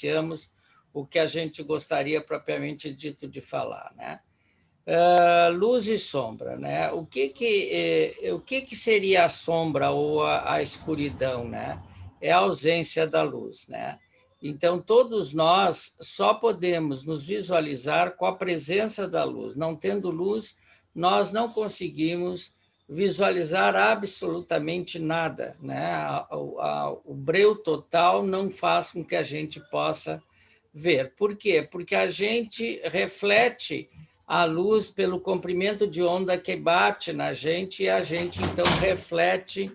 vivenciamos o que a gente gostaria propriamente dito de falar, né? Luz e sombra, né? O que seria a sombra ou a escuridão, né? É a ausência da luz, né? Então, todos nós só podemos nos visualizar com a presença da luz. Não tendo luz, nós não conseguimos visualizar absolutamente nada, né? O breu total não faz com que a gente possa ver. Por quê? Porque a gente reflete a luz pelo comprimento de onda que bate na gente, e a gente, então, reflete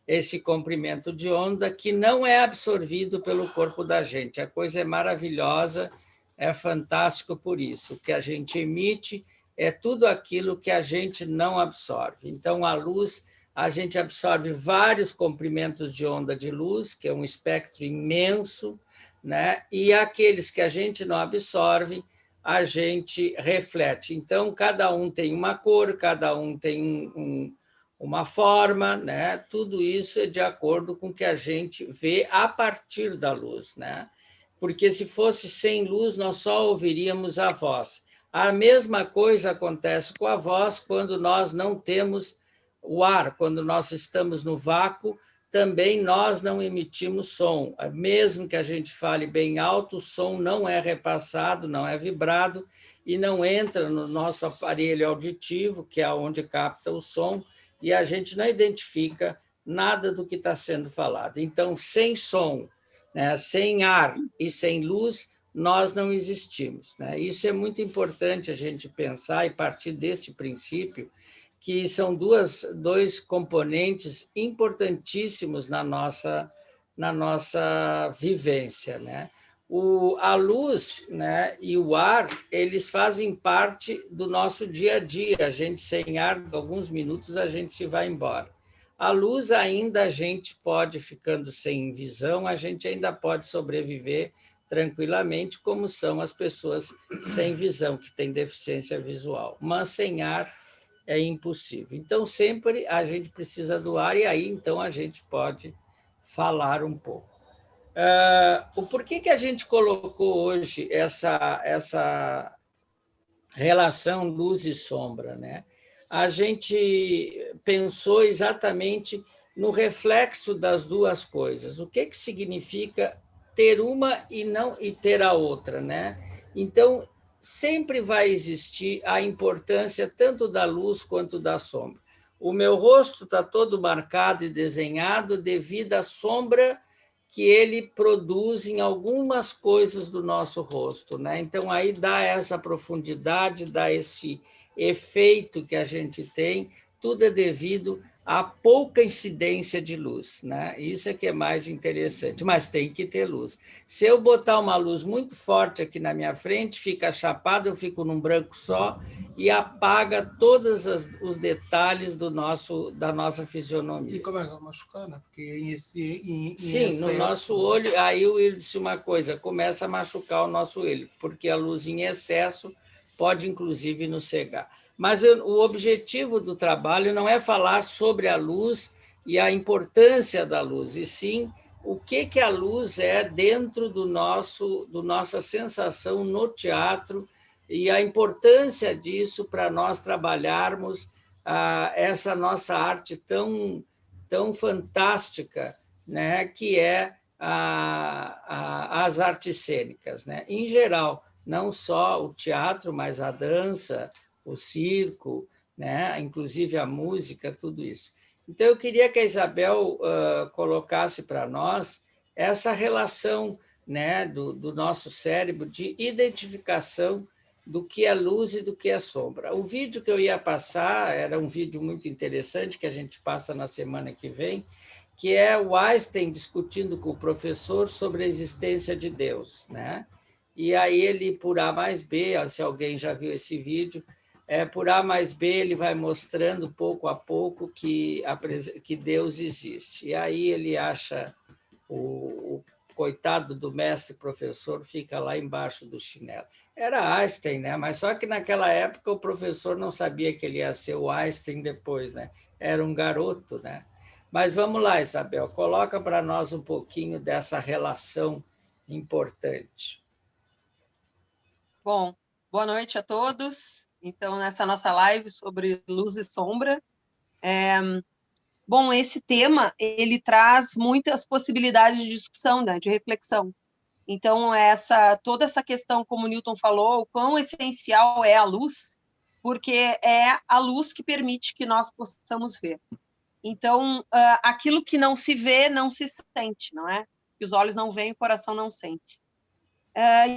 esse comprimento de onda que não é absorvido pelo corpo da gente. A coisa é maravilhosa, é fantástico por isso. O que a gente emite é tudo aquilo que a gente não absorve. Então, a luz, a gente absorve vários comprimentos de onda de luz, que é um espectro imenso, né? E aqueles que a gente não absorve, a gente reflete. Então, cada um tem uma cor, cada um tem uma forma, né? Tudo isso é de acordo com o que a gente vê a partir da luz, né? Porque se fosse sem luz, nós só ouviríamos a voz. A mesma coisa acontece com a voz quando nós não temos o ar, quando nós estamos no vácuo, também nós não emitimos som. Mesmo que a gente fale bem alto, o som não é repassado, não é vibrado e não entra no nosso aparelho auditivo, que é onde capta o som, e a gente não identifica nada do que está sendo falado. Então, sem som, né, sem ar e sem luz, nós não existimos, né? Isso é muito importante a gente pensar e partir deste princípio, que são dois componentes importantíssimos na nossa vivência, né? A luz, né, e o ar, eles fazem parte do nosso dia a dia. A gente sem ar, alguns minutos, a gente se vai embora. A luz ainda a gente pode, ficando sem visão, a gente ainda pode sobreviver tranquilamente, como são as pessoas sem visão, que têm deficiência visual. Mas sem ar é impossível. Então, sempre a gente precisa do ar, e aí, então, a gente pode falar um pouco. O porquê que a gente colocou hoje essa relação luz e sombra, né? A gente pensou exatamente no reflexo das duas coisas. O que significa ter uma e ter a outra, né? Então, sempre vai existir a importância tanto da luz quanto da sombra. O meu rosto está todo marcado e desenhado devido à sombra que ele produz em algumas coisas do nosso rosto, né? Então, aí dá essa profundidade, dá esse efeito que a gente tem, tudo é devido à pouca incidência de luz, né? Isso é que é mais interessante, mas tem que ter luz. Se eu botar uma luz muito forte aqui na minha frente, fica chapado, eu fico num branco só e apaga todos os detalhes da nossa fisionomia. E começa a machucar, né? Porque Sim, excesso, no nosso olho, aí o Will disse uma coisa, começa a machucar o nosso olho, porque a luz em excesso pode, inclusive, nos cegar. Mas o objetivo do trabalho não é falar sobre a luz e a importância da luz, e sim o que a luz é dentro do nossa sensação no teatro e a importância disso para nós trabalharmos essa nossa arte tão fantástica, né, que é as artes cênicas, né? Em geral, não só o teatro, mas a dança, o circo, né? Inclusive a música, tudo isso. Então, eu queria que a Isabel colocasse para nós essa relação, né, do nosso cérebro de identificação do que é luz e do que é sombra. O vídeo que eu ia passar era um vídeo muito interessante, que a gente passa na semana que vem, que é o Einstein discutindo com o professor sobre a existência de Deus, né? E aí ele, por A mais B, se alguém já viu esse vídeo, por A mais B ele vai mostrando pouco a pouco que Deus existe. E aí ele acha o coitado do mestre professor fica lá embaixo do chinelo. Era Einstein, né? Mas só que naquela época o professor não sabia que ele ia ser o Einstein depois, né? Era um garoto, né? Mas vamos lá, Isabel, coloca para nós um pouquinho dessa relação importante. Bom, boa noite a todos. Então, nessa nossa live sobre luz e sombra, bom, esse tema, ele traz muitas possibilidades de discussão, né, de reflexão. Então, toda essa questão, como o Newton falou, o quão essencial é a luz, porque é a luz que permite que nós possamos ver. Então, aquilo que não se vê, não se sente, não é? Que os olhos não veem, o coração não sente.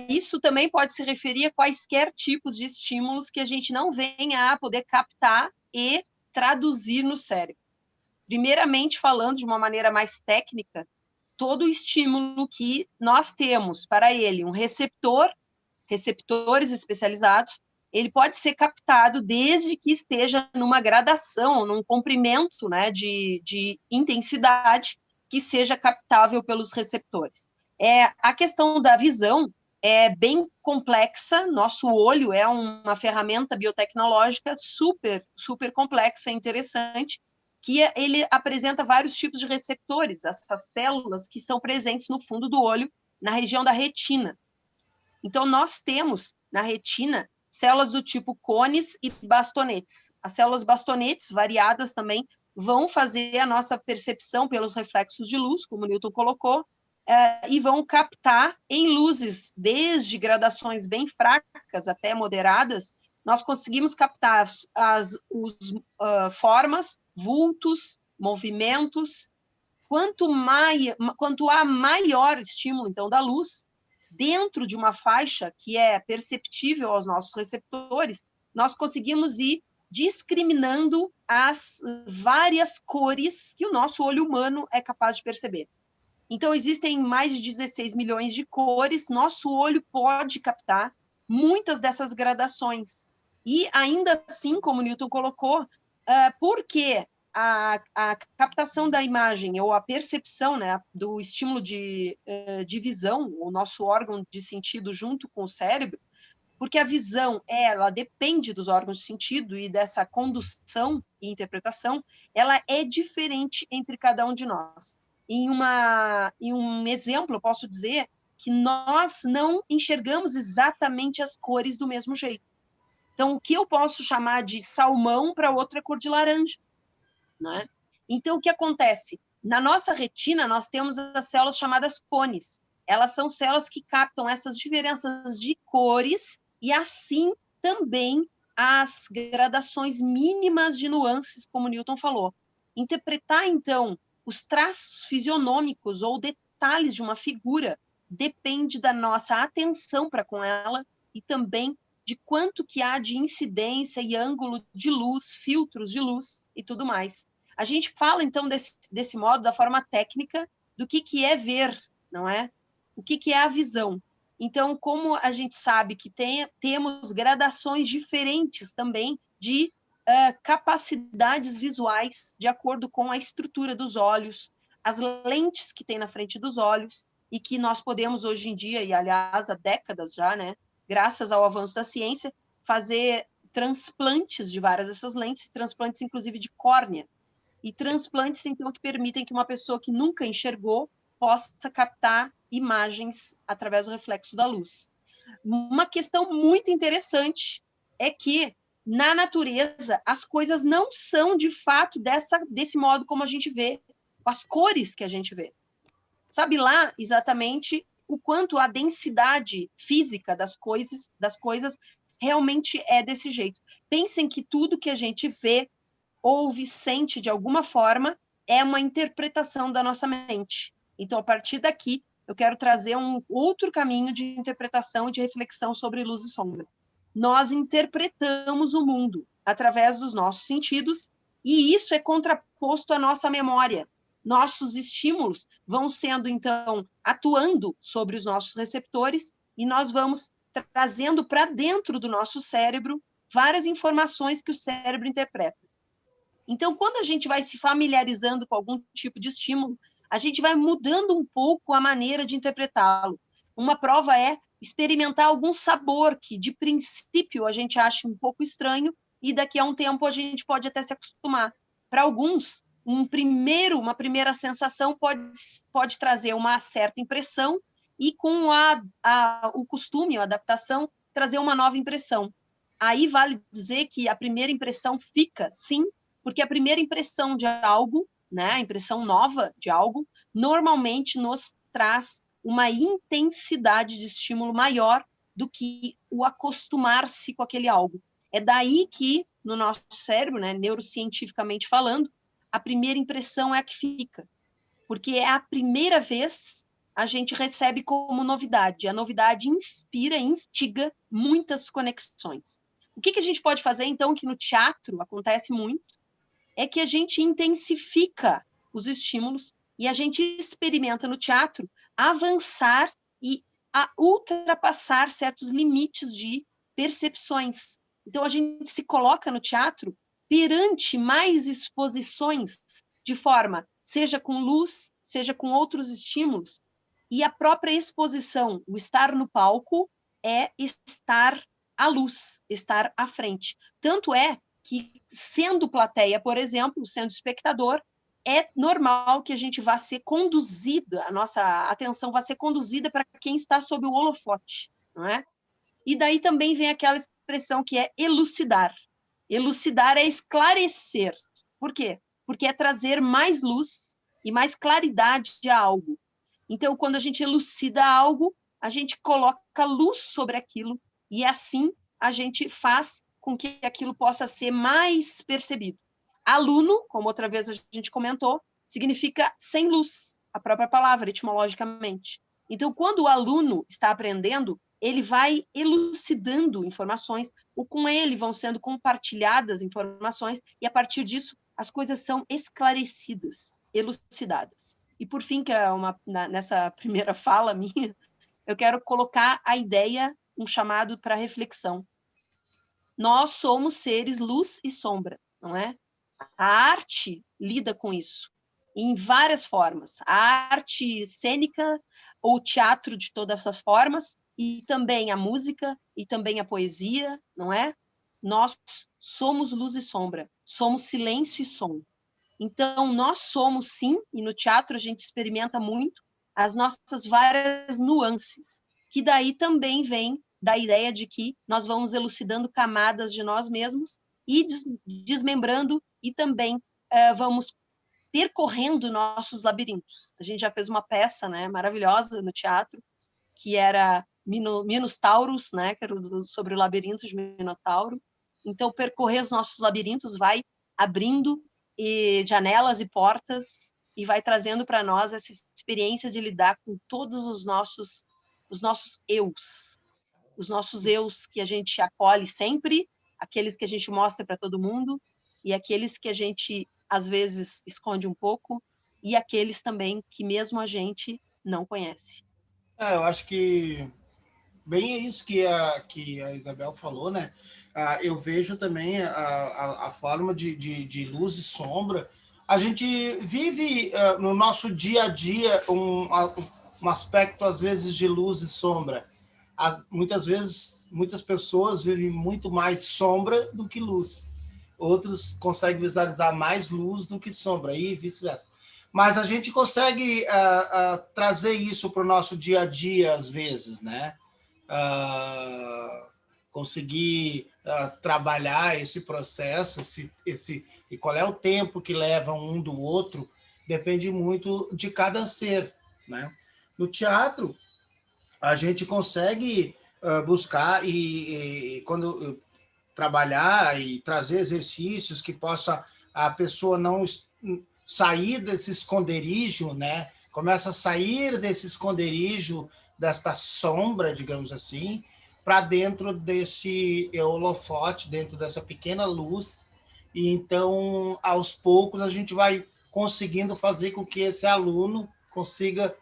Isso também pode se referir a quaisquer tipos de estímulos que a gente não venha a poder captar e traduzir no cérebro. Primeiramente, falando de uma maneira mais técnica, todo o estímulo que nós temos para ele, um receptores especializados, ele pode ser captado desde que esteja numa gradação, num comprimento, né, de intensidade que seja captável pelos receptores. A questão da visão é bem complexa, nosso olho é uma ferramenta biotecnológica super, super complexa e interessante, que ele apresenta vários tipos de receptores, essas células que estão presentes no fundo do olho, na região da retina. Então, nós temos na retina células do tipo cones e bastonetes. As células bastonetes, variadas também, vão fazer a nossa percepção pelos reflexos de luz, como o Newton colocou, e vão captar em luzes, desde gradações bem fracas até moderadas, nós conseguimos captar as formas, vultos, movimentos. Quanto há maior estímulo, então, da luz, dentro de uma faixa que é perceptível aos nossos receptores, nós conseguimos ir discriminando as várias cores que o nosso olho humano é capaz de perceber. Então, existem mais de 16 milhões de cores, nosso olho pode captar muitas dessas gradações. E, ainda assim, como o Newton colocou, porque a captação da imagem ou a percepção, né, do estímulo de visão, o nosso órgão de sentido junto com o cérebro, porque a visão, ela depende dos órgãos de sentido e dessa condução e interpretação, ela é diferente entre cada um de nós. Em um exemplo, eu posso dizer que nós não enxergamos exatamente as cores do mesmo jeito. Então, o que eu posso chamar de salmão, para outro é cor de laranja, né? Então, o que acontece? Na nossa retina, nós temos as células chamadas cones. Elas são células que captam essas diferenças de cores e, assim, também as gradações mínimas de nuances, como o Newton falou. Interpretar, então, os traços fisionômicos ou detalhes de uma figura depende da nossa atenção para com ela e também de quanto que há de incidência e ângulo de luz, filtros de luz e tudo mais. A gente fala, então, desse modo, da forma técnica, do que é ver, não é? O que é a visão. Então, como a gente sabe que temos gradações diferentes também de capacidades visuais, de acordo com a estrutura dos olhos, as lentes que tem na frente dos olhos, e que nós podemos hoje em dia, e aliás há décadas já, né, graças ao avanço da ciência, fazer transplantes de várias dessas lentes, transplantes inclusive de córnea, e transplantes, então, que permitem que uma pessoa que nunca enxergou possa captar imagens através do reflexo da luz. Uma questão muito interessante é que, na natureza, as coisas não são, de fato, desse modo como a gente vê, com as cores que a gente vê. Sabe lá exatamente o quanto a densidade física das coisas realmente é desse jeito. Pensem que tudo que a gente vê, ouve, sente de alguma forma é uma interpretação da nossa mente. Então, a partir daqui, eu quero trazer um outro caminho de interpretação e de reflexão sobre luz e sombra. Nós interpretamos o mundo através dos nossos sentidos, e isso é contraposto à nossa memória. Nossos estímulos vão sendo, então, atuando sobre os nossos receptores, e nós vamos trazendo para dentro do nosso cérebro várias informações que o cérebro interpreta. Então, quando a gente vai se familiarizando com algum tipo de estímulo, a gente vai mudando um pouco a maneira de interpretá-lo. Uma prova é experimentar algum sabor que, de princípio, a gente acha um pouco estranho, e daqui a um tempo a gente pode até se acostumar. Para alguns, uma primeira sensação pode trazer uma certa impressão, e com o costume, a adaptação, trazer uma nova impressão. Aí vale dizer que a primeira impressão fica, sim, porque a primeira impressão de algo, né, a impressão nova de algo, normalmente nos traz uma intensidade de estímulo maior do que o acostumar-se com aquele algo. É daí que, no nosso cérebro, né, neurocientificamente falando, a primeira impressão é a que fica, porque é a primeira vez a gente recebe como novidade. A novidade inspira, instiga muitas conexões. O que a gente pode fazer, então, que no teatro acontece muito, é que a gente intensifica os estímulos e a gente experimenta no teatro avançar e ultrapassar certos limites de percepções. Então, a gente se coloca no teatro perante mais exposições de forma, seja com luz, seja com outros estímulos, e a própria exposição, o estar no palco, é estar à luz, estar à frente. Tanto é que, sendo plateia, por exemplo, sendo espectador, é normal que a gente vá ser conduzida, a nossa atenção vá ser conduzida para quem está sob o holofote, não é? E daí também vem aquela expressão que é elucidar. Elucidar é esclarecer. Por quê? Porque é trazer mais luz e mais claridade a algo. Então, quando a gente elucida algo, a gente coloca luz sobre aquilo e assim a gente faz com que aquilo possa ser mais percebido. Aluno, como outra vez a gente comentou, significa sem luz, a própria palavra, etimologicamente. Então, quando o aluno está aprendendo, ele vai elucidando informações, ou com ele vão sendo compartilhadas informações, e a partir disso as coisas são esclarecidas, elucidadas. E por fim, que é nessa primeira fala minha, eu quero colocar a ideia, um chamado para reflexão. Nós somos seres luz e sombra, não é? A arte lida com isso em várias formas. A arte cênica ou teatro de todas as formas, e também a música, e também a poesia, não é? Nós somos luz e sombra, somos silêncio e som. Então, nós somos, sim, e no teatro a gente experimenta muito, as nossas várias nuances, que daí também vem da ideia de que nós vamos elucidando camadas de nós mesmos e desmembrando e também vamos percorrendo nossos labirintos. A gente já fez uma peça, né, maravilhosa no teatro, que era Minostauros, né, que era sobre o labirinto de Minotauro. Então, percorrer os nossos labirintos vai abrindo janelas e portas e vai trazendo para nós essa experiência de lidar com todos os nossos eus, os nossos eus que a gente acolhe sempre, aqueles que a gente mostra para todo mundo e aqueles que a gente às vezes esconde um pouco e aqueles também que mesmo a gente não conhece. Eu acho que bem é isso que a Isabel falou, né? Eu vejo também a forma de luz e sombra. A gente vive no nosso dia a dia um aspecto, às vezes, de luz e sombra. Muitas vezes, muitas pessoas vivem muito mais sombra do que luz. Outros conseguem visualizar mais luz do que sombra, e vice-versa. Mas a gente consegue trazer isso para o nosso dia a dia, às vezes, né? Conseguir trabalhar esse processo, e qual é o tempo que leva um do outro, depende muito de cada ser, né? No teatro, a gente consegue buscar e quando trabalhar e trazer exercícios que possa a pessoa não sair desse esconderijo, né? Começa a sair desse esconderijo, desta sombra, digamos assim, para dentro desse holofote, dentro dessa pequena luz, e então, aos poucos, a gente vai conseguindo fazer com que esse aluno consiga,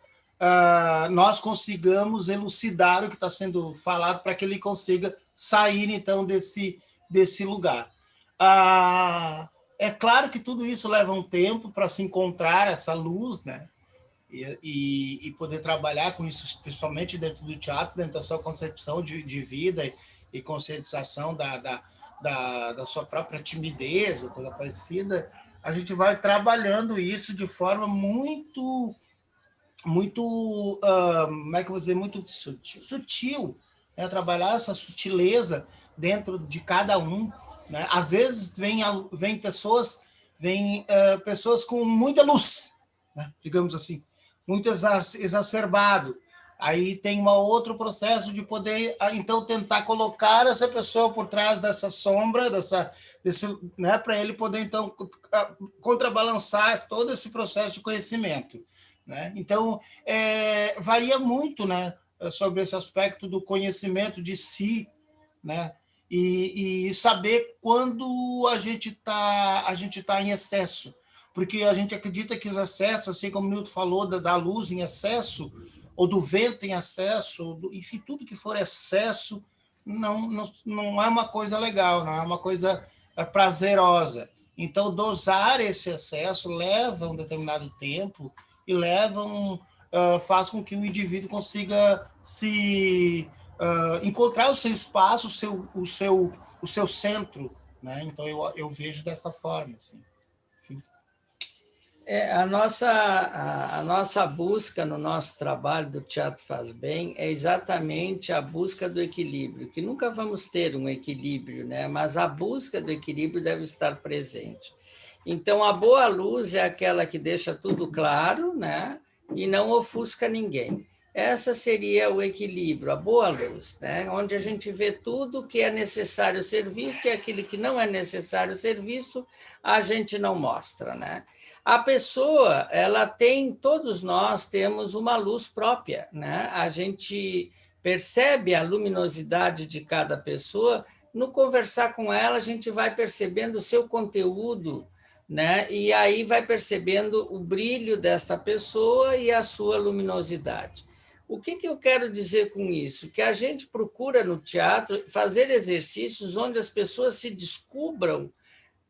nós consigamos elucidar o que está sendo falado para que ele consiga sair, então, desse lugar. É claro que tudo isso leva um tempo para se encontrar essa luz, né? E poder trabalhar com isso, principalmente dentro do teatro, dentro da sua concepção de vida e conscientização da sua própria timidez ou coisa parecida. A gente vai trabalhando isso de forma muito muito, como é que eu vou dizer, muito sutil, né? Trabalhar essa sutileza dentro de cada um, né? Às vezes vem pessoas com muita luz, né? Digamos assim, muito exacerbado. Aí tem um outro processo de poder, então, tentar colocar essa pessoa por trás dessa sombra, né, para ele poder, então, contrabalançar todo esse processo de conhecimento. Né? Então, varia muito, né, sobre esse aspecto do conhecimento de si, né, e saber quando a gente tá em excesso, porque a gente acredita que os excessos, assim como o Newton falou da luz em excesso, ou do vento em excesso, enfim, tudo que for excesso não é uma coisa legal, não é uma coisa prazerosa. Então, dosar esse excesso leva um determinado tempo e faz com que o indivíduo consiga encontrar o seu espaço, o seu centro. Né? Então, eu vejo dessa forma. Assim. A nossa busca no nosso trabalho do Teatro Faz Bem é exatamente a busca do equilíbrio, que nunca vamos ter um equilíbrio, né? Mas a busca do equilíbrio deve estar presente. Então, a boa luz é aquela que deixa tudo claro, né? E não ofusca ninguém. Essa seria o equilíbrio, a boa luz, né? Onde a gente vê tudo que é necessário ser visto e aquilo que não é necessário ser visto, a gente não mostra, né? A pessoa, todos nós temos uma luz própria, né? A gente percebe a luminosidade de cada pessoa, no conversar com ela, a gente vai percebendo o seu conteúdo, né? E aí vai percebendo o brilho desta pessoa e a sua luminosidade. O que eu quero dizer com isso? Que a gente procura no teatro fazer exercícios onde as pessoas se descubram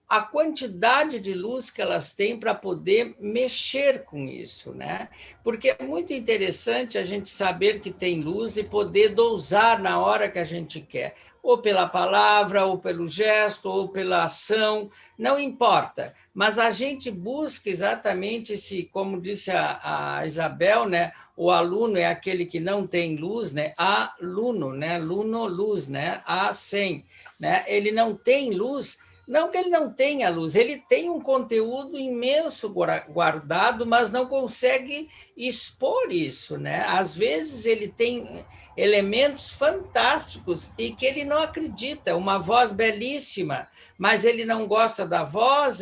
a quantidade de luz que elas têm para poder mexer com isso, né? Porque é muito interessante a gente saber que tem luz e poder dosar na hora que a gente quer, ou pela palavra, ou pelo gesto, ou pela ação, não importa. Mas a gente busca exatamente esse, como disse a Isabel, né? O aluno é aquele que não tem luz, né? Aluno, né? Luno, luz, né? A sem, né? Ele não tem luz. Não que ele não tenha luz, ele tem um conteúdo imenso guardado, mas não consegue expor isso, né? Às vezes ele tem elementos fantásticos e que ele não acredita, uma voz belíssima, mas ele não gosta da voz,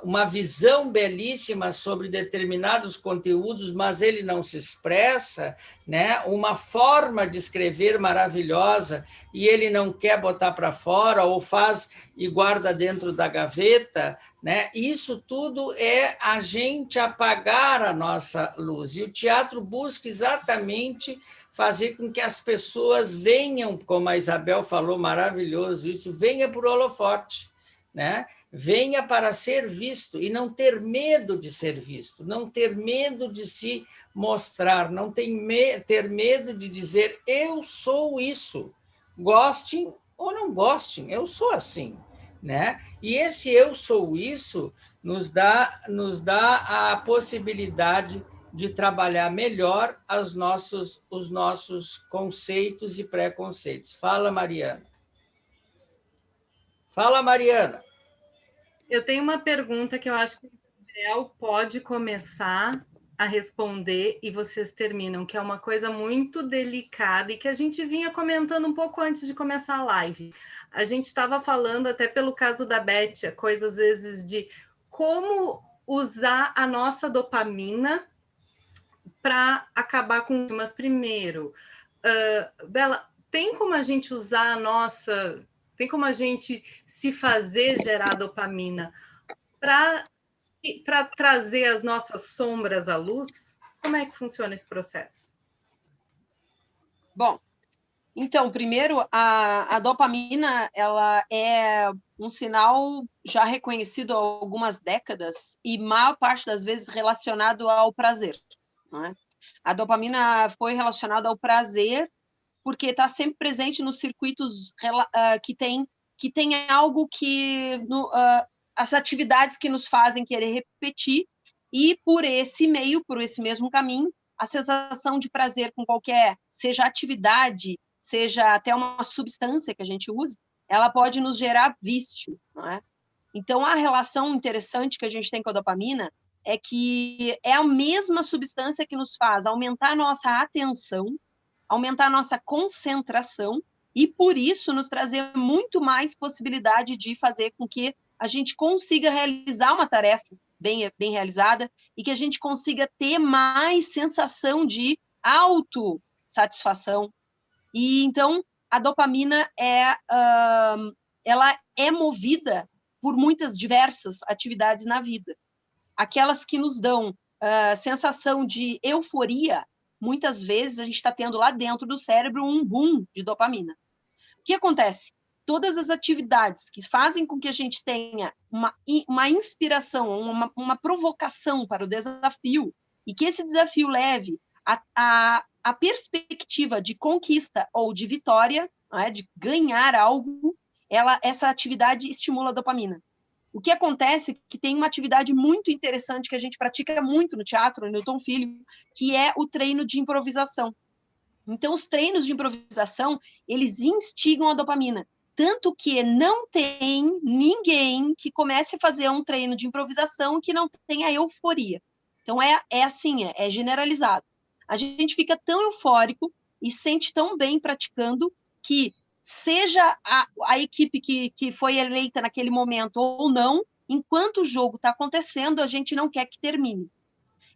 uma visão belíssima sobre determinados conteúdos, mas ele não se expressa, né? Uma forma de escrever maravilhosa e ele não quer botar para fora ou faz e guarda dentro da gaveta, né? Isso tudo é a gente apagar a nossa luz. E o teatro busca exatamente fazer com que as pessoas venham, como a Isabel falou, maravilhoso isso, venha por holofote, né? Venha para ser visto e não ter medo de ser visto, não ter medo de se mostrar, não ter medo de dizer eu sou isso, gostem ou não gostem, eu sou assim, né? E esse eu sou isso nos dá a possibilidade de trabalhar melhor os nossos conceitos e preconceitos. Fala, Mariana. Fala, Mariana. Eu tenho uma pergunta que eu acho que o Gabriel pode começar a responder e vocês terminam, que é uma coisa muito delicada e que a gente vinha comentando um pouco antes de começar a live. A gente estava falando, até pelo caso da Beth, a coisa às vezes de como usar a nossa dopamina para acabar com... Mas primeiro, Bela, tem como a gente usar a nossa... Tem como a gente se fazer gerar dopamina para trazer as nossas sombras à luz? Como é que funciona esse processo? Bom, então, primeiro, a dopamina ela é um sinal já reconhecido há algumas décadas e maior parte das vezes relacionado ao prazer. Né? A dopamina foi relacionada ao prazer porque está sempre presente nos circuitos que tem algo que as atividades que nos fazem querer repetir e por esse meio, por esse mesmo caminho, a sensação de prazer com qualquer, seja atividade, seja até uma substância que a gente use, ela pode nos gerar vício, não é? Então, a relação interessante que a gente tem com a dopamina é que é a mesma substância que nos faz aumentar a nossa atenção, aumentar a nossa concentração e, por isso, nos trazer muito mais possibilidade de fazer com que a gente consiga realizar uma tarefa bem realizada e que a gente consiga ter mais sensação de autossatisfação. E, então, a dopamina ela é movida por muitas diversas atividades na vida. Aquelas que nos dão sensação de euforia, muitas vezes a gente está tendo lá dentro do cérebro um boom de dopamina. O que acontece? Todas as atividades que fazem com que a gente tenha uma inspiração, uma provocação para o desafio, e que esse desafio leve a perspectiva de conquista ou de vitória, né, de ganhar algo, essa atividade estimula a dopamina. O que acontece é que tem uma atividade muito interessante que a gente pratica muito no teatro, no Newton Filho, que é o treino de improvisação. Então, os treinos de improvisação, eles instigam a dopamina. Tanto que não tem ninguém que comece a fazer um treino de improvisação que não tenha euforia. Então, é assim, é generalizado. A gente fica tão eufórico e sente tão bem praticando que, seja a equipe que foi eleita naquele momento ou não, enquanto o jogo está acontecendo, a gente não quer que termine.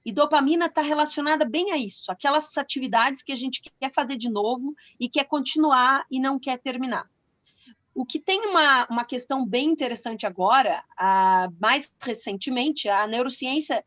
E dopamina está relacionada bem a isso, aquelas atividades que a gente quer fazer de novo e quer continuar e não quer terminar. O que tem uma questão bem interessante agora, mais recentemente, a neurociência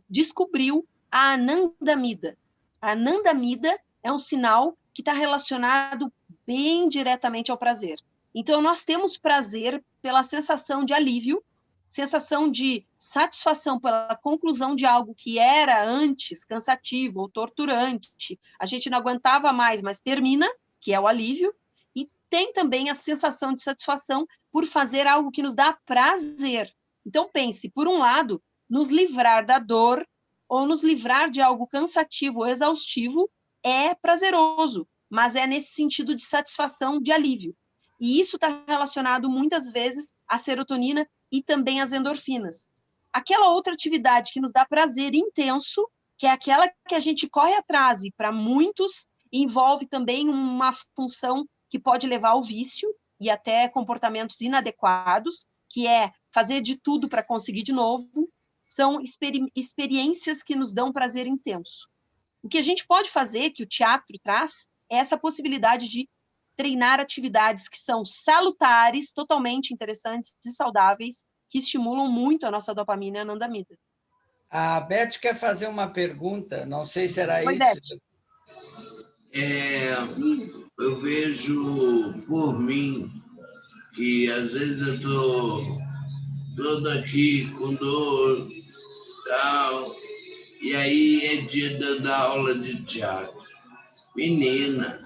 descobriu a anandamida. A anandamida é um sinal que está relacionado bem diretamente ao prazer. Então, nós temos prazer pela sensação de alívio, sensação de satisfação pela conclusão de algo que era antes cansativo ou torturante, a gente não aguentava mais, mas termina, que é o alívio, e tem também a sensação de satisfação por fazer algo que nos dá prazer. Então, pense, por um lado, nos livrar da dor ou nos livrar de algo cansativo ou exaustivo é prazeroso, mas é nesse sentido de satisfação, de alívio. E isso está relacionado muitas vezes à serotonina e também às endorfinas. Aquela outra atividade que nos dá prazer intenso, que é aquela que a gente corre atrás, e para muitos envolve também uma função que pode levar ao vício e até comportamentos inadequados, que é fazer de tudo para conseguir de novo, são experiências que nos dão prazer intenso. O que a gente pode fazer, que o teatro traz, é essa possibilidade de treinar atividades que são salutares, totalmente interessantes e saudáveis, que estimulam muito a nossa dopamina e a anandamida. A Beth quer fazer uma pergunta, não sei se era Oi, isso. Eu vejo por mim que às vezes eu estou todo aqui com dor, tal, e aí é dia da aula de teatro. Menina,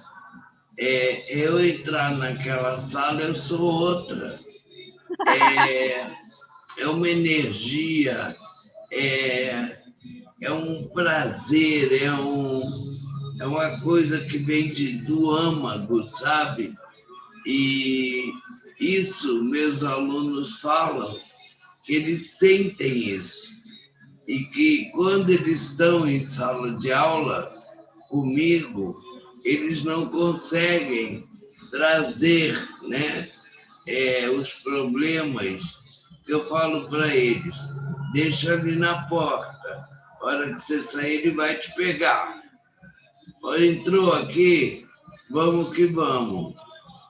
eu entrar naquela sala, eu sou outra. É uma energia, é um prazer, é uma coisa que vem do âmago, sabe? E isso, meus alunos falam, que eles sentem isso. E que quando eles estão em sala de aula comigo, eles não conseguem trazer, né, os problemas que eu falo para eles. Deixa ali na porta. A hora que você sair, ele vai te pegar. Olha, entrou aqui, vamos que vamos.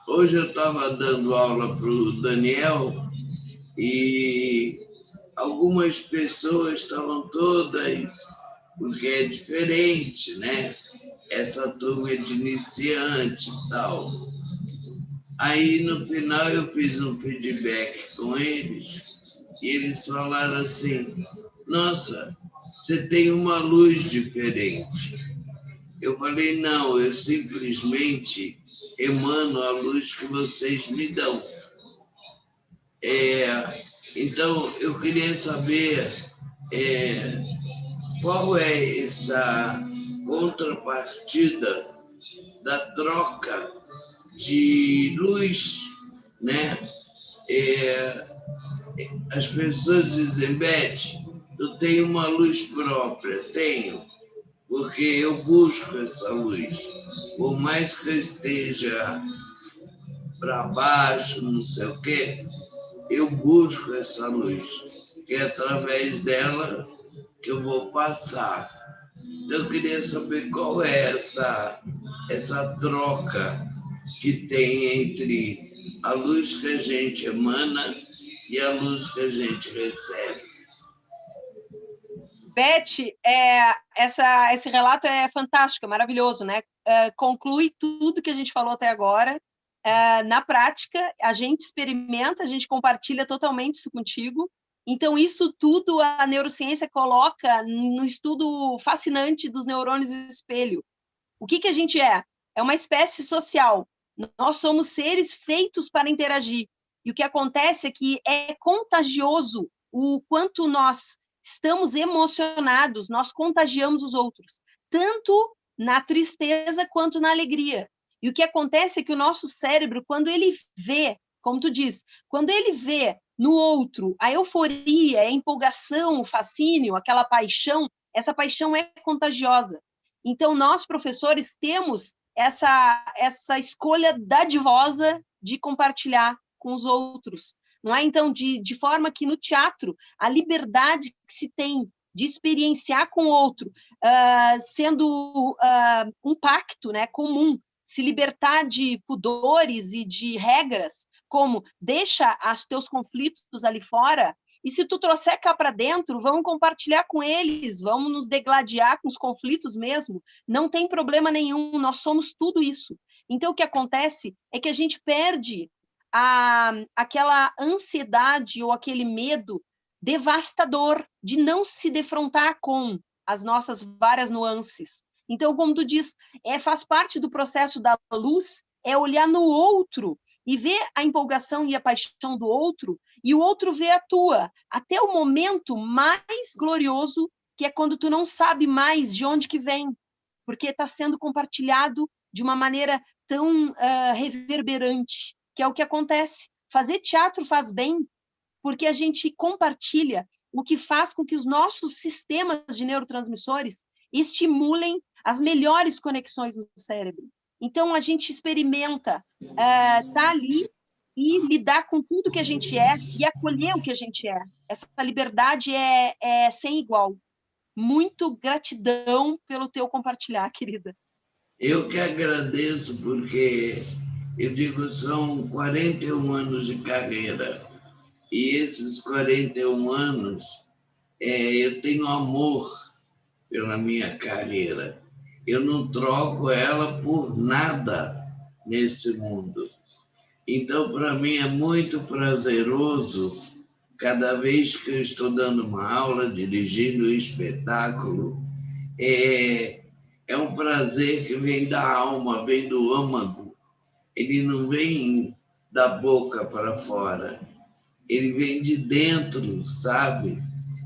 Hoje eu estava dando aula para o Daniel e algumas pessoas estavam todas, porque é diferente, né? Essa turma é de iniciante e tal. Aí, no final, eu fiz um feedback com eles e eles falaram assim, nossa, você tem uma luz diferente. Eu falei, não, eu simplesmente emano a luz que vocês me dão. Então, eu queria saber qual é essa contrapartida da troca de luz, né? As pessoas dizem, Beth, eu tenho uma luz própria. Tenho, porque eu busco essa luz. Por mais que eu esteja para baixo, não sei o quê, eu busco essa luz, que é através dela que eu vou passar. Então, eu queria saber qual é essa troca que tem entre a luz que a gente emana e a luz que a gente recebe. Beth, esse relato é fantástico, é maravilhoso, né? Conclui tudo que a gente falou até agora. Na prática, a gente experimenta, a gente compartilha totalmente isso contigo. Então, isso tudo a neurociência coloca no estudo fascinante dos neurônios espelho. O que a gente é? É uma espécie social. Nós somos seres feitos para interagir. E o que acontece é que é contagioso o quanto nós estamos emocionados, nós contagiamos os outros, tanto na tristeza quanto na alegria. E o que acontece é que o nosso cérebro, quando ele vê, como tu diz, quando ele vê no outro a euforia, a empolgação, o fascínio, aquela paixão, essa paixão é contagiosa. Então, nós, professores, temos essa escolha dadivosa de compartilhar com os outros. Não é? Então, de forma que no teatro, a liberdade que se tem de experienciar com o outro, sendo um pacto, né, comum, se libertar de pudores e de regras, como deixa os teus conflitos ali fora, e se tu trouxer cá para dentro, vamos compartilhar com eles, vamos nos degladiar com os conflitos mesmo, não tem problema nenhum, nós somos tudo isso. Então, o que acontece é que a gente perde aquela ansiedade ou aquele medo devastador de não se defrontar com as nossas várias nuances. Então, como tu diz, faz parte do processo da luz, é olhar no outro e ver a empolgação e a paixão do outro, e o outro vê a tua, até o momento mais glorioso, que é quando tu não sabe mais de onde que vem, porque está sendo compartilhado de uma maneira tão reverberante, que é o que acontece. Fazer teatro faz bem, porque a gente compartilha, o que faz com que os nossos sistemas de neurotransmissores estimulem as melhores conexões no cérebro. Então, a gente experimenta estar ali e lidar com tudo que a gente é e acolher o que a gente é. Essa liberdade é sem igual. Muito gratidão pelo teu compartilhar, querida. Eu que agradeço, porque eu digo, são 41 anos de carreira. E esses 41 anos, eu tenho amor pela minha carreira. Eu não troco ela por nada nesse mundo. Então, para mim, é muito prazeroso, cada vez que eu estou dando uma aula, dirigindo um espetáculo, é um prazer que vem da alma, vem do âmago. Ele não vem da boca para fora, ele vem de dentro, sabe?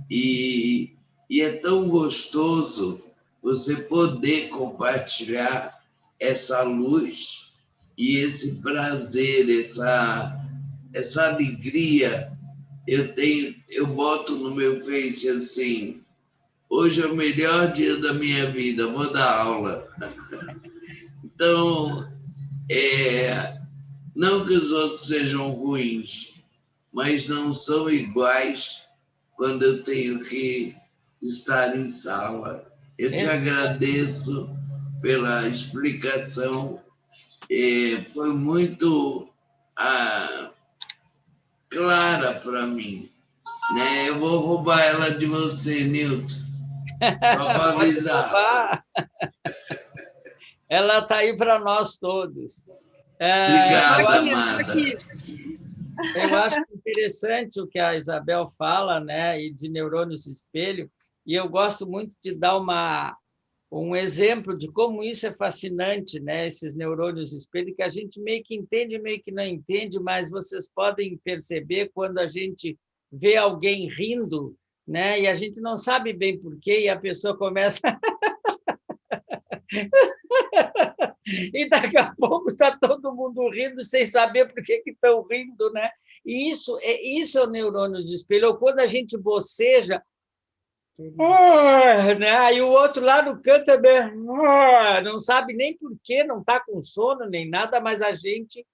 E é tão gostoso você poder compartilhar essa luz e esse prazer, essa alegria. Eu boto no meu Face assim, hoje é o melhor dia da minha vida, vou dar aula. Então, não que os outros sejam ruins, mas não são iguais quando eu tenho que estar em sala. Eu te agradeço pela explicação, foi muito clara para mim. Né? Eu vou roubar ela de você, Nilton, só para avisar. Ela está aí para nós todos. Obrigado, amada. Eu acho interessante o que a Isabel fala, né, e de neurônios espelho, e eu gosto muito de dar um exemplo de como isso é fascinante, né, esses neurônios espelho, que a gente meio que entende, meio que não entende, mas vocês podem perceber quando a gente vê alguém rindo, né? E a gente não sabe bem por quê, e a pessoa começa... e daqui a pouco está todo mundo rindo sem saber por que estão rindo, né? E isso é o neurônio de espelho. Ou quando a gente boceja, né? Aí o outro lá no canto também não sabe nem por quê, não está com sono nem nada, mas a gente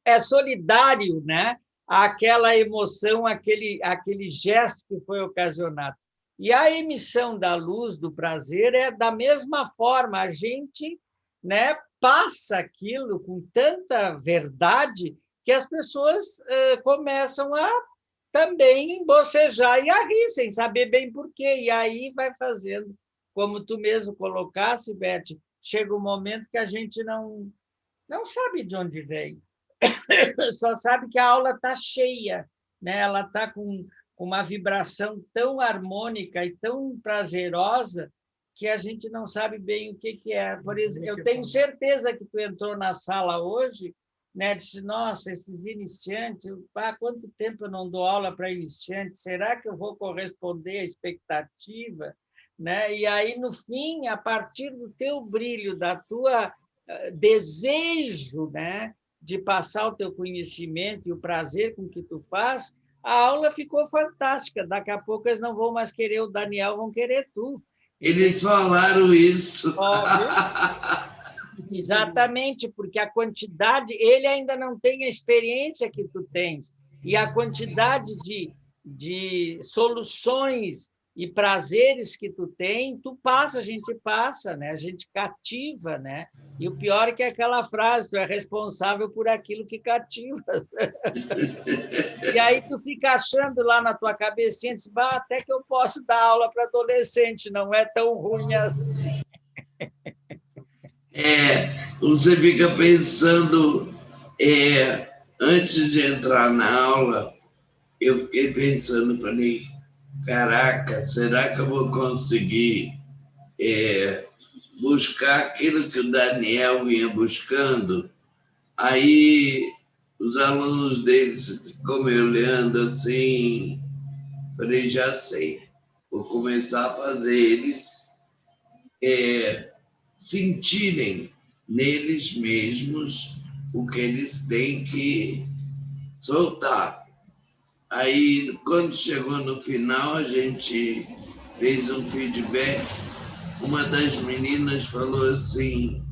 é solidário, né? Àquela emoção, aquele gesto que foi ocasionado. E a emissão da luz, do prazer, é da mesma forma. A gente, né, passa aquilo com tanta verdade que as pessoas começam a também bocejar e a rir, sem saber bem por quê. E aí vai fazendo, como tu mesmo colocasse, Beth, chega um momento que a gente não sabe de onde vem, só sabe que a aula está cheia, né? Ela está com uma vibração tão harmônica e tão prazerosa que a gente não sabe bem o que é. Por exemplo, eu tenho certeza que tu entrou na sala hoje, né? Disse, nossa, esses iniciantes, há quanto tempo eu não dou aula para iniciantes, será que eu vou corresponder à expectativa? Né? E aí, no fim, a partir do teu brilho, da tua desejo, né, de passar o teu conhecimento e o prazer com que tu faz, a aula ficou fantástica. Daqui a pouco eles não vão mais querer o Daniel, vão querer tu. Eles falaram isso. Exatamente, porque a quantidade, ele ainda não tem a experiência que tu tens, e a quantidade de soluções e prazeres que tu tem, tu passa, a gente passa, né? A gente cativa, né? E o pior é que é aquela frase, tu é responsável por aquilo que cativas. E aí tu fica achando lá na tua cabecinha, diz, até que eu posso dar aula para adolescente, não é tão ruim assim. Você fica pensando, antes de entrar na aula, eu fiquei pensando, falei, caraca, será que eu vou conseguir buscar aquilo que o Daniel vinha buscando? Aí os alunos deles ficam me olhando assim, falei, já sei, vou começar a fazer eles sentirem neles mesmos o que eles têm que soltar. Aí, quando chegou no final, a gente fez um feedback. Uma das meninas falou assim,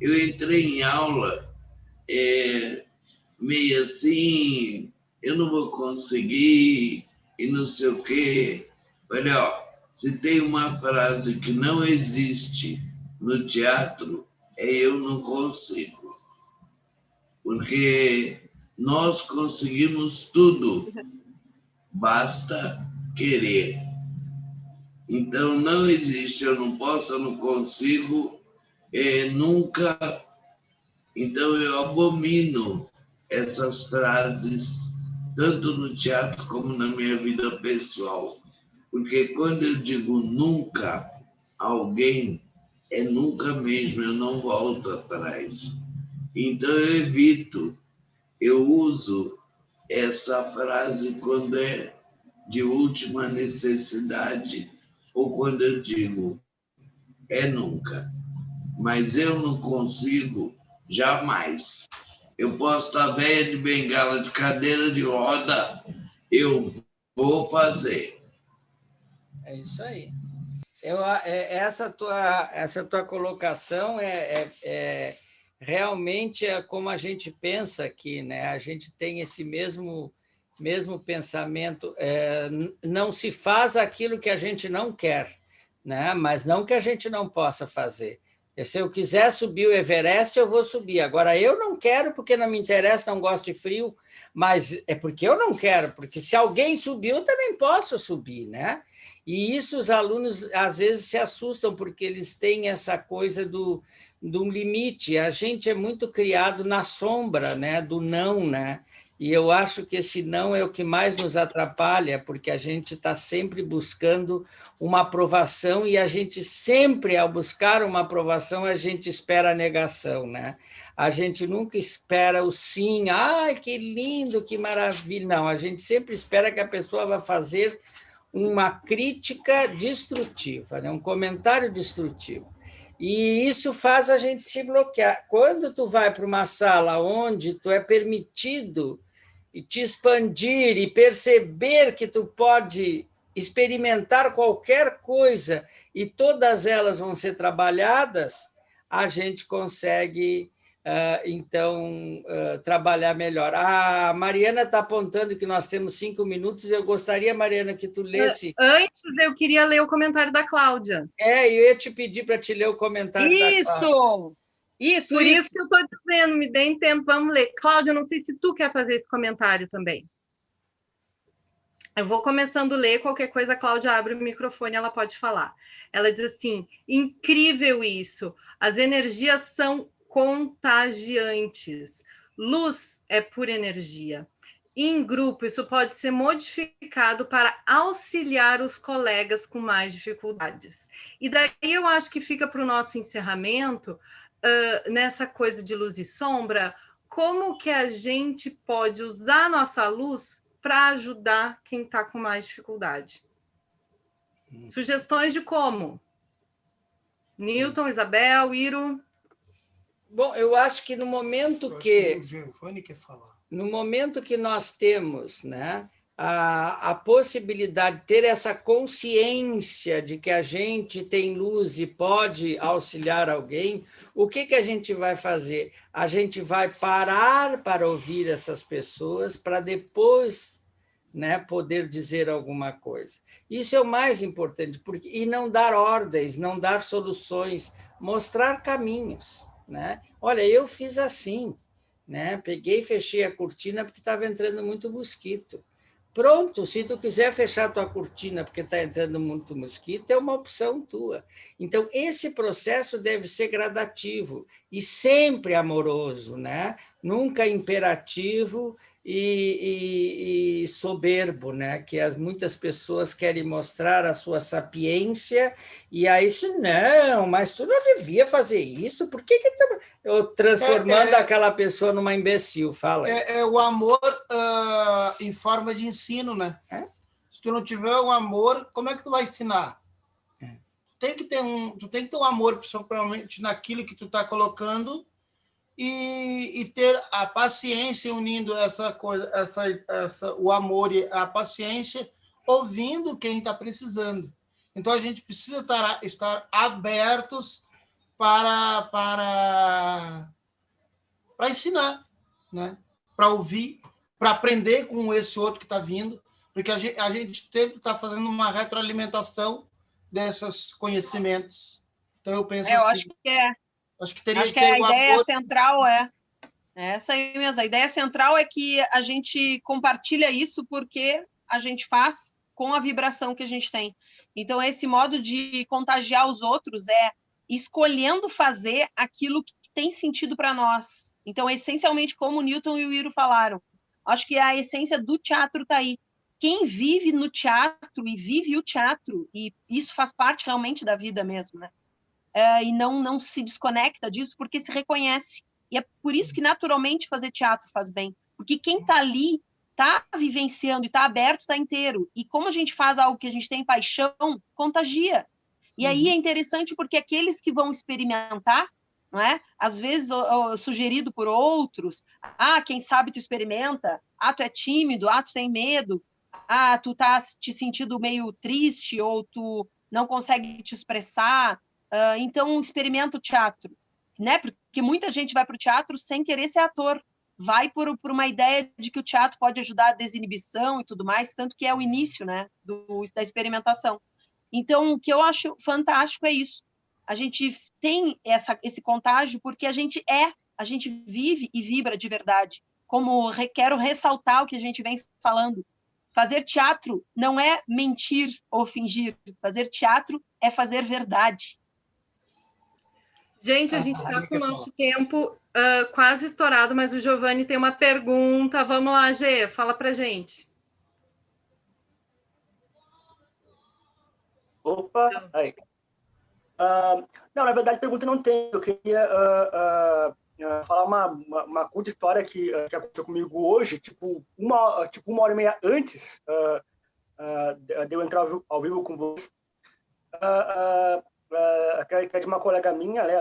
eu entrei em aula meio assim, eu não vou conseguir, e não sei o quê. Falei, se tem uma frase que não existe no teatro, eu não consigo. Porque nós conseguimos tudo, basta querer. Então, não existe, eu não posso, eu não consigo, nunca. Então, eu abomino essas frases, tanto no teatro como na minha vida pessoal. Porque quando eu digo nunca a alguém, é nunca mesmo, eu não volto atrás. Então, eu evito, eu uso essa frase quando é de última necessidade ou quando eu digo nunca. Mas eu não consigo jamais. Eu posso estar velha de bengala, de cadeira de roda, eu vou fazer. É isso aí. Essa tua colocação realmente como a gente pensa aqui, né? A gente tem esse mesmo pensamento. Não se faz aquilo que a gente não quer, né? Mas não que a gente não possa fazer. Se eu quiser subir o Everest, eu vou subir. Agora, eu não quero porque não me interessa, não gosto de frio, mas é porque eu não quero, porque se alguém subiu, eu também posso subir, né? E isso os alunos, às vezes, se assustam, porque eles têm essa coisa de um limite. A gente é muito criado na sombra, né? Do não, né? E eu acho que esse não é o que mais nos atrapalha, porque a gente está sempre buscando uma aprovação e a gente sempre, ao buscar uma aprovação, a gente espera a negação, né? A gente nunca espera o sim, ai, que lindo, que maravilha. Não, a gente sempre espera que a pessoa vá fazer uma crítica destrutiva, né? Um comentário destrutivo. E isso faz a gente se bloquear. Quando tu vai para uma sala onde tu é permitido te expandir e perceber que tu pode experimentar qualquer coisa e todas elas vão ser trabalhadas, a gente consegue, então, trabalhar melhor. A Mariana está apontando que nós temos 5 minutos. Eu gostaria, Mariana, que tu lesse... Antes, eu queria ler o comentário da Cláudia. Eu ia te pedir para te ler o comentário da Cláudia. Isso! Por isso que eu estou dizendo, me deem tempo, vamos ler. Cláudia, não sei se tu quer fazer esse comentário também. Eu vou começando a ler, qualquer coisa a Cláudia abre o microfone, ela pode falar. Ela diz assim, incrível isso, as energias são contagiantes, luz é pura energia. Em grupo, isso pode ser modificado para auxiliar os colegas com mais dificuldades. E daí eu acho que fica para o nosso encerramento, nessa coisa de luz e sombra, como que a gente pode usar a nossa luz para ajudar quem está com mais dificuldade. Sugestões de como? Newton, Isabel, Iro? Bom, eu acho que no momento que... O Giovanni quer falar. No momento que nós temos, né, a possibilidade de ter essa consciência de que a gente tem luz e pode auxiliar alguém, o que a gente vai fazer? A gente vai parar para ouvir essas pessoas para depois, né, poder dizer alguma coisa. Isso é o mais importante, e não dar ordens, não dar soluções, mostrar caminhos. Né? Olha, eu fiz assim, né? Peguei e fechei a cortina porque estava entrando muito mosquito. Pronto, se tu quiser fechar a tua cortina porque está entrando muito mosquito, é uma opção tua. Então, esse processo deve ser gradativo e sempre amoroso, né? Nunca imperativo e soberbo, né? Que muitas pessoas querem mostrar a sua sapiência e aí, não, mas tu não devia fazer isso, por que tá... Eu transformando aquela pessoa numa imbecil, fala aí. É o amor em forma de ensino, né? Se tu não tiver o amor, como é que tu vai ensinar? Tu tem que ter um amor, principalmente naquilo que tu está colocando e ter a paciência unindo essa coisa, o amor e a paciência, ouvindo quem está precisando. Então, a gente precisa estar abertos para ensinar, né? Para ouvir, para aprender com esse outro que está vindo, porque a gente sempre está fazendo uma retroalimentação desses conhecimentos. Então, eu penso assim... Acho que teria que ter a ideia amor... central é essa aí mesmo. A ideia central é que a gente compartilha isso porque a gente faz com a vibração que a gente tem. Então, esse modo de contagiar os outros é escolhendo fazer aquilo que tem sentido para nós. Então, essencialmente, como o Newton e o Iro falaram, acho que a essência do teatro está aí. Quem vive no teatro e vive o teatro, e isso faz parte realmente da vida mesmo, né? E não se desconecta disso porque se reconhece. E é por isso que, naturalmente, fazer teatro faz bem. Porque quem está ali está vivenciando e está aberto, está inteiro. E como a gente faz algo que a gente tem paixão, contagia. E aí é interessante porque aqueles que vão experimentar, não é? Às vezes sugerido por outros, quem sabe tu experimenta, tu é tímido, tu tem medo, tu tá te sentindo meio triste ou tu não consegue te expressar, então experimenta o teatro, né? Porque muita gente vai para o teatro sem querer ser ator, vai por uma ideia de que o teatro pode ajudar a desinibição e tudo mais, tanto que é o início, né, da experimentação. Então, o que eu acho fantástico é isso. A gente tem esse contágio porque a gente vive e vibra de verdade. Como quero ressaltar o que a gente vem falando. Fazer teatro não é mentir ou fingir. Fazer teatro é fazer verdade. Gente, a gente está com o nosso tempo quase estourado, mas o Giovanni tem uma pergunta. Vamos lá, Gê, fala para gente. Opa, aí. Não, na verdade, pergunta não tem. Eu queria falar uma curta história que aconteceu comigo hoje, tipo uma hora e meia antes de eu entrar ao vivo com vocês, que é de uma colega minha, né,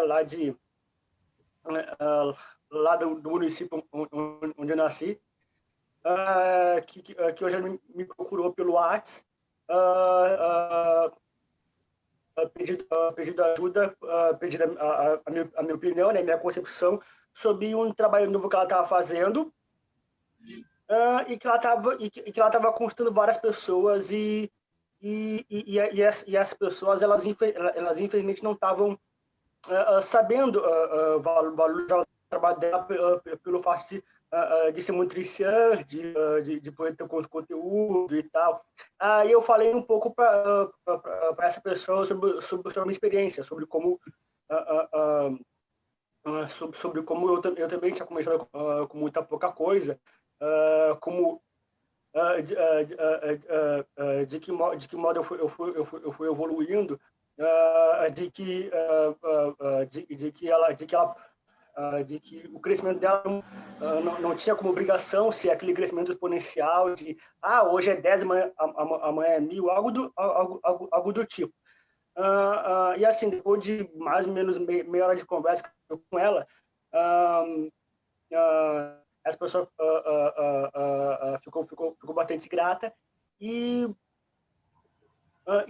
lá do município onde eu nasci, que hoje me procurou pelo WhatsApp, pedindo ajuda, pedindo a minha opinião, né, minha concepção sobre um trabalho novo que ela estava fazendo, e que ela estava consultando várias pessoas e as pessoas elas infelizmente não estavam sabendo valorizar o trabalho dela pelo fato de ser nutrição, de poder ter conteúdo e tal. Aí eu falei um pouco para essa pessoa sobre a minha experiência, sobre como eu também tinha começado com muita pouca coisa, de que modo eu fui evoluindo, de que o crescimento dela não tinha como obrigação ser aquele crescimento exponencial de hoje é 10, amanhã é 1000, algo do tipo. E assim, depois de mais ou menos meia hora de conversa com ela, as pessoas ficou bastante grata e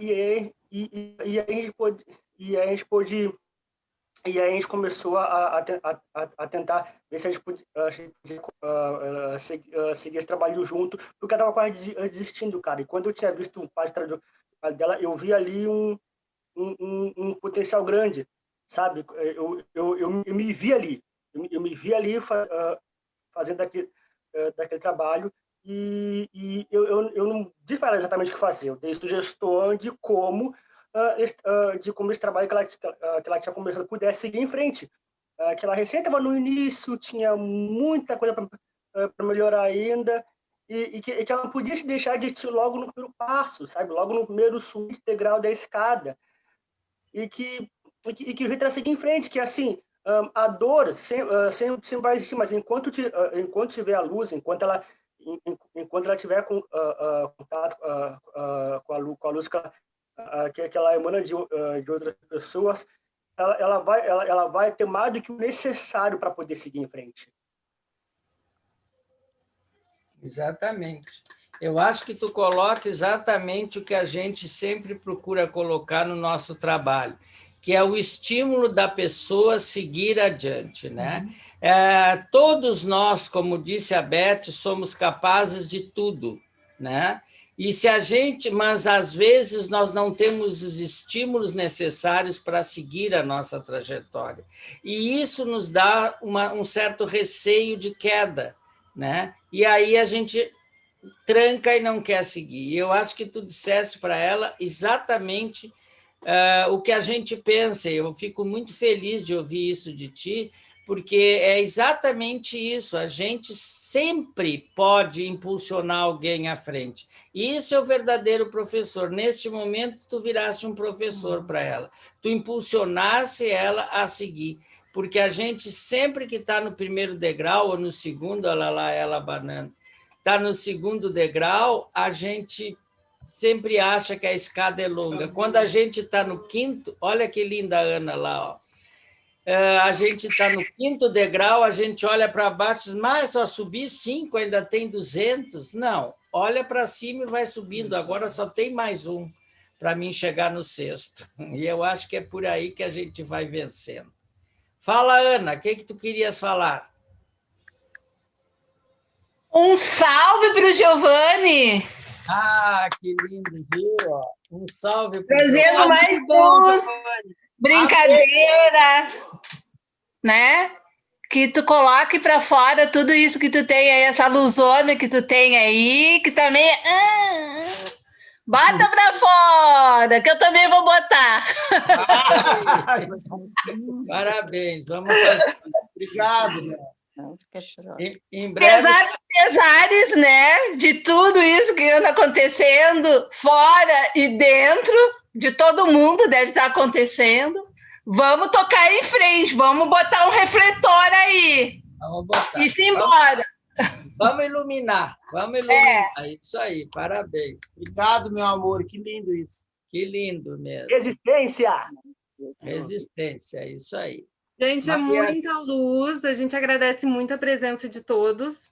aí a gente começou a tentar ver se a gente podia seguir esse trabalho junto, porque ela estava quase desistindo, cara. E quando eu tinha visto um parte dela, eu vi ali um potencial grande, sabe? Eu me vi ali, fazendo daquele trabalho, e eu não disse para ela exatamente o que fazer. Eu dei sugestão de como esse trabalho que ela tinha começado pudesse seguir em frente. Que ela recém estava no início, tinha muita coisa para melhorar ainda, e que ela não podia se deixar de ir logo no primeiro passo, sabe? Logo no primeiro subir degrau da escada. E que o jeito era seguir em frente, que assim, a dor sempre vai existir, mas enquanto tiver a luz, enquanto ela tiver contato com a luz que ela emana de outras pessoas, ela vai ter mais do que o necessário para poder seguir em frente. Exatamente. Eu acho que tu coloca exatamente o que a gente sempre procura colocar no nosso trabalho, que é o estímulo da pessoa seguir adiante, né? Todos nós, como disse a Beth, somos capazes de tudo, né? E se a gente, mas às vezes nós não temos os estímulos necessários para seguir a nossa trajetória. E isso nos dá um certo receio de queda, né? E aí a gente tranca e não quer seguir. E eu acho que tu disseste para ela exatamente o que a gente pensa. Eu fico muito feliz de ouvir isso de ti, porque é exatamente isso. A gente sempre pode impulsionar alguém à frente. E isso é o verdadeiro professor. Neste momento, tu viraste um professor para ela. Tu impulsionasse ela a seguir. Porque a gente, sempre que está no primeiro degrau, ou no segundo, olha lá ela abanando, está no segundo degrau, a gente sempre acha que a escada é longa. Quando a gente está no quinto, olha que linda a Ana lá, ó. A gente está no quinto degrau, a gente olha para baixo e diz, mas só subir 5, ainda tem 200. Não, olha para cima e vai subindo, agora só tem mais um para mim chegar no sexto. E eu acho que é por aí que a gente vai vencendo. Fala, Ana, o que tu querias falar? Um salve para o Giovanni! Que lindo, viu? Um salve para o trazendo mais luz, brincadeira, né? Que tu coloque para fora tudo isso que tu tem aí, essa luzona que tu tem aí, que também bota para fora, que eu também vou botar. Parabéns, vamos fazer. Obrigado, meu. Em breve... Pesares, né, de tudo isso que anda acontecendo fora e dentro, de todo mundo deve estar acontecendo. Vamos tocar em frente, vamos botar um refletor aí. Vamos botar. E se embora. Vamos iluminar, vamos iluminar. Isso aí, parabéns. Obrigado, meu amor, que lindo isso. Que lindo mesmo. Resistência! Resistência, isso aí. Gente, é muita luz, a gente agradece muito a presença de todos.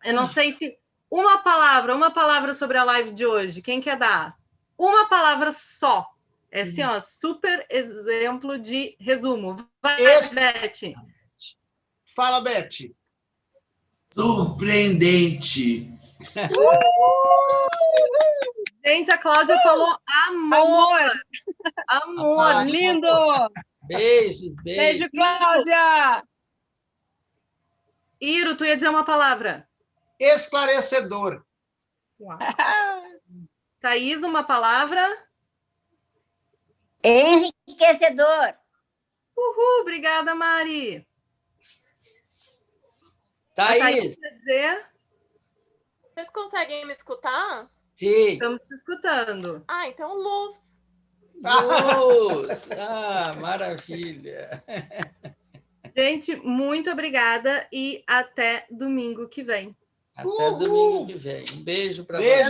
Eu não sei se... Uma palavra sobre a live de hoje, quem quer dar? Uma palavra só. É assim, ó, super exemplo de resumo. Vai, Beth. Fala, Beth. Surpreendente. Gente, a Cláudia falou amor. Amor, lindo! Beijos, beijos. Beijo, Cláudia! Iro, tu ia dizer uma palavra. Esclarecedor. Uau. Thaís, uma palavra. Enriquecedor. Uhul, obrigada, Mari. Thaís. Quer dizer? Vocês conseguem me escutar? Sim. Estamos te escutando. Ah, então luz. Luz! Maravilha! Gente, muito obrigada e até domingo que vem. Até domingo que vem. Um beijo para vocês.